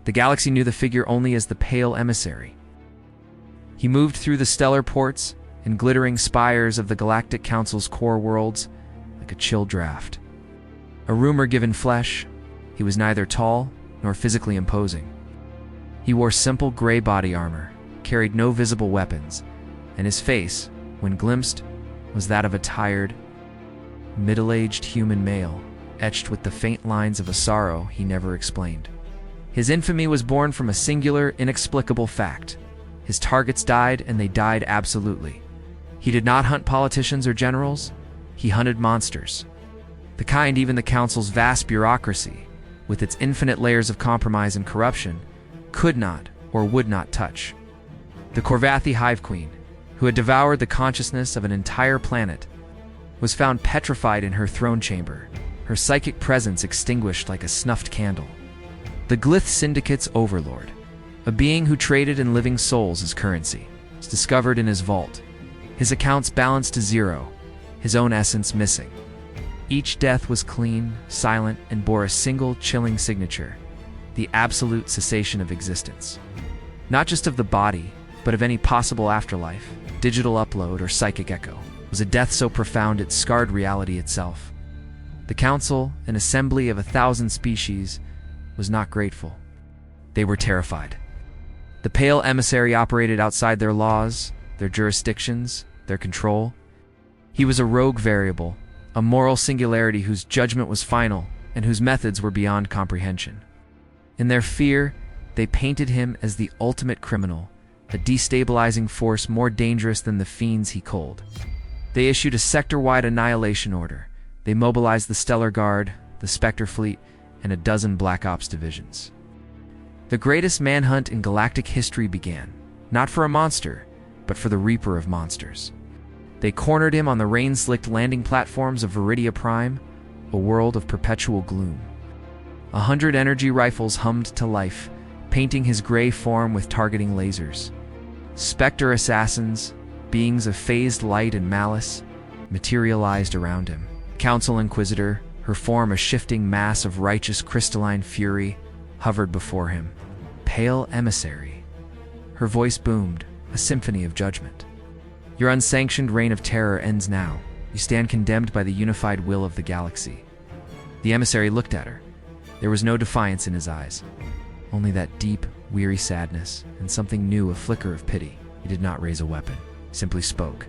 The galaxy knew the figure only as the Pale Emissary. He moved through the stellar ports and glittering spires of the Galactic Council's core worlds like a chill draft. A rumor-given flesh, he was neither tall nor physically imposing. He wore simple gray body armor, carried no visible weapons, and his face, when glimpsed, was that of a tired, middle-aged human male, etched with the faint lines of a sorrow he never explained. His infamy was born from a singular, inexplicable fact. His targets died, and they died absolutely. He did not hunt politicians or generals. He hunted monsters. The kind even the Council's vast bureaucracy, with its infinite layers of compromise and corruption, could not or would not touch. The Corvathi Hive Queen, who had devoured the consciousness of an entire planet, was found petrified in her throne chamber, her psychic presence extinguished like a snuffed candle. The Glyth Syndicate's overlord, a being who traded in living souls as currency, was discovered in his vault, his accounts balanced to zero, his own essence missing. Each death was clean, silent, and bore a single chilling signature: the absolute cessation of existence. Not just of the body, but of any possible afterlife, digital upload, or psychic echo. It was a death so profound it scarred reality itself. The Council, an assembly of 1,000 species, was not grateful. They were terrified. The Pale Emissary operated outside their laws, their jurisdictions, their control. He was a rogue variable, a moral singularity whose judgment was final and whose methods were beyond comprehension. In their fear, they painted him as the ultimate criminal, a destabilizing force more dangerous than the fiends he culled. They issued a sector-wide annihilation order. They mobilized the Stellar Guard, the Spectre Fleet, and a dozen Black Ops divisions. The greatest manhunt in galactic history began, not for a monster, but for the Reaper of Monsters. They cornered him on the rain-slicked landing platforms of Viridia Prime, a world of perpetual gloom. 100 energy rifles hummed to life, painting his gray form with targeting lasers. Spectre assassins, beings of phased light and malice, materialized around him. Council Inquisitor, her form a shifting mass of righteous crystalline fury, hovered before him. Pale Emissary. Her voice boomed, a symphony of judgment. Your unsanctioned reign of terror ends now. You stand condemned by the unified will of the galaxy. The emissary looked at her. There was no defiance in his eyes, only that deep, weary sadness, and something new, a flicker of pity. He did not raise a weapon, simply spoke.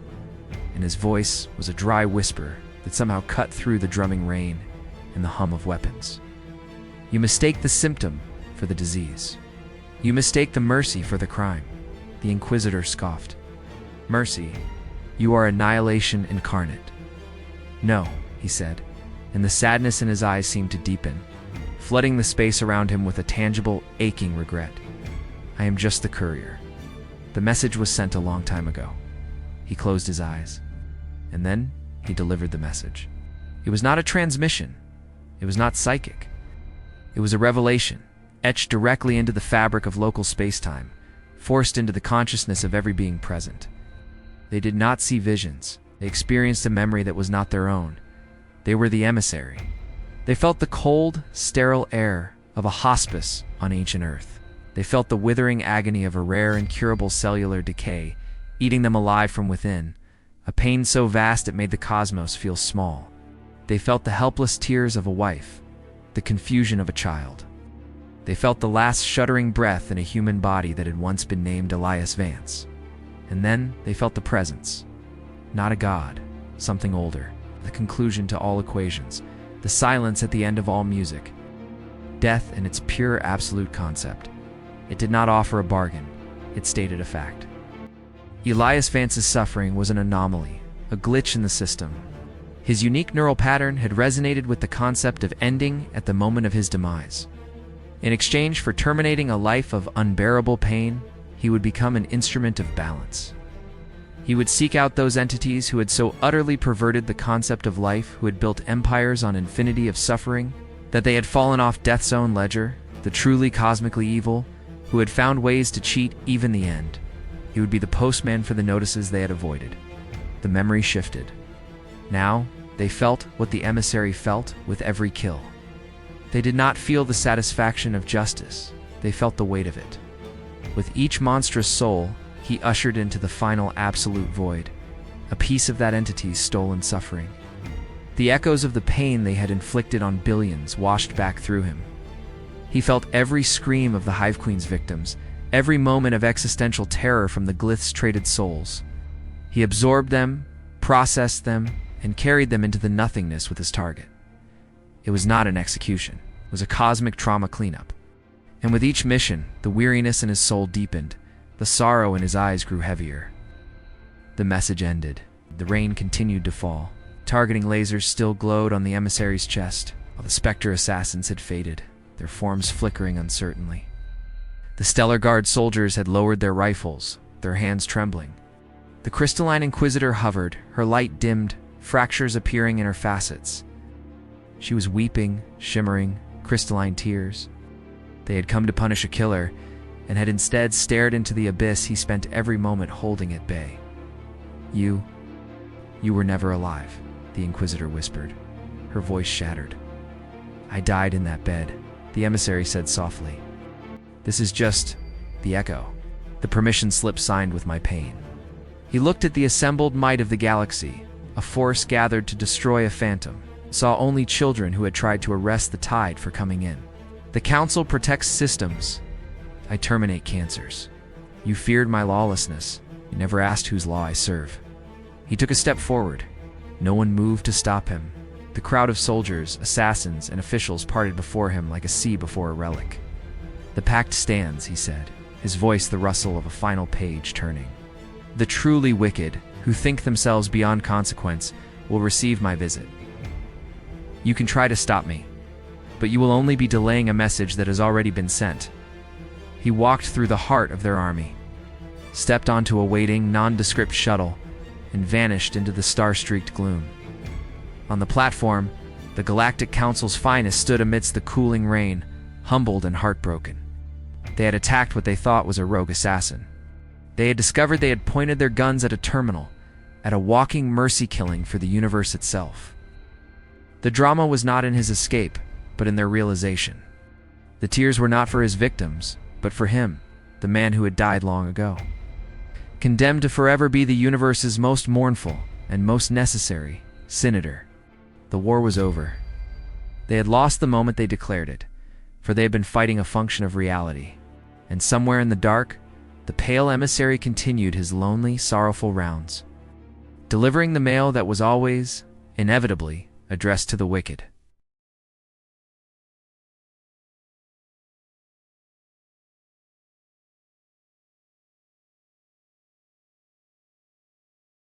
In his voice was a dry whisper that somehow cut through the drumming rain and the hum of weapons. You mistake the symptom for the disease. You mistake the mercy for the crime. The Inquisitor scoffed. Mercy, you are annihilation incarnate. No, he said, and the sadness in his eyes seemed to deepen, flooding the space around him with a tangible, aching regret. I am just the courier. The message was sent a long time ago. He closed his eyes, and then he delivered the message. It was not a transmission. It was not psychic. It was a revelation, etched directly into the fabric of local space-time, forced into the consciousness of every being present. They did not see visions. They experienced a memory that was not their own. They were the emissary. They felt the cold, sterile air of a hospice on ancient Earth. They felt the withering agony of a rare, incurable cellular decay, eating them alive from within, a pain so vast it made the cosmos feel small. They felt the helpless tears of a wife, the confusion of a child. They felt the last shuddering breath in a human body that had once been named Elias Vance. And then they felt the presence. Not a god, something older, the conclusion to all equations, the silence at the end of all music. Death in its pure absolute concept. It did not offer a bargain, it stated a fact. Elias Vance's suffering was an anomaly, a glitch in the system. His unique neural pattern had resonated with the concept of ending at the moment of his demise. In exchange for terminating a life of unbearable pain, he would become an instrument of balance. He would seek out those entities who had so utterly perverted the concept of life, who had built empires on infinity of suffering, that they had fallen off death's own ledger, the truly cosmically evil, who had found ways to cheat even the end. He would be the postman for the notices they had avoided. The memory shifted. Now, they felt what the emissary felt with every kill. They did not feel the satisfaction of justice. They felt the weight of it. With each monstrous soul, he ushered into the final absolute void, a piece of that entity's stolen suffering. The echoes of the pain they had inflicted on billions washed back through him. He felt every scream of the Hive Queen's victims, every moment of existential terror from the glyph's traded souls. He absorbed them, processed them, and carried them into the nothingness with his target. It was not an execution. It was a cosmic trauma cleanup. And with each mission, the weariness in his soul deepened. The sorrow in his eyes grew heavier. The message ended. The rain continued to fall. Targeting lasers still glowed on the emissary's chest, while the Spectre assassins had faded, their forms flickering uncertainly. The Stellar Guard soldiers had lowered their rifles, their hands trembling. The crystalline Inquisitor hovered, her light dimmed, fractures appearing in her facets. She was weeping, shimmering, crystalline tears. They had come to punish a killer, and had instead stared into the abyss he spent every moment holding at bay. You were never alive, the Inquisitor whispered. Her voice shattered. I died in that bed, the emissary said softly. This is just the echo, the permission slip signed with my pain. He looked at the assembled might of the galaxy, a force gathered to destroy a phantom, saw only children who had tried to arrest the tide for coming in. The Council protects systems. I terminate cancers. You feared my lawlessness. You never asked whose law I serve. He took a step forward. No one moved to stop him. The crowd of soldiers, assassins, and officials parted before him like a sea before a relic. The pact stands, he said, his voice the rustle of a final page turning. The truly wicked, who think themselves beyond consequence, will receive my visit. You can try to stop me, but you will only be delaying a message that has already been sent. He walked through the heart of their army, stepped onto a waiting, nondescript shuttle, and vanished into the star-streaked gloom. On the platform, the Galactic Council's finest stood amidst the cooling rain, humbled and heartbroken. They had attacked what they thought was a rogue assassin. They had discovered they had pointed their guns at a terminal, at a walking mercy killing for the universe itself. The drama was not in his escape, but in their realization. The tears were not for his victims, but for him, the man who had died long ago. Condemned to forever be the universe's most mournful and most necessary senator. The war was over. They had lost the moment they declared it, for they had been fighting a function of reality. And somewhere in the dark, the pale emissary continued his lonely, sorrowful rounds, delivering the mail that was always, inevitably, addressed to the wicked.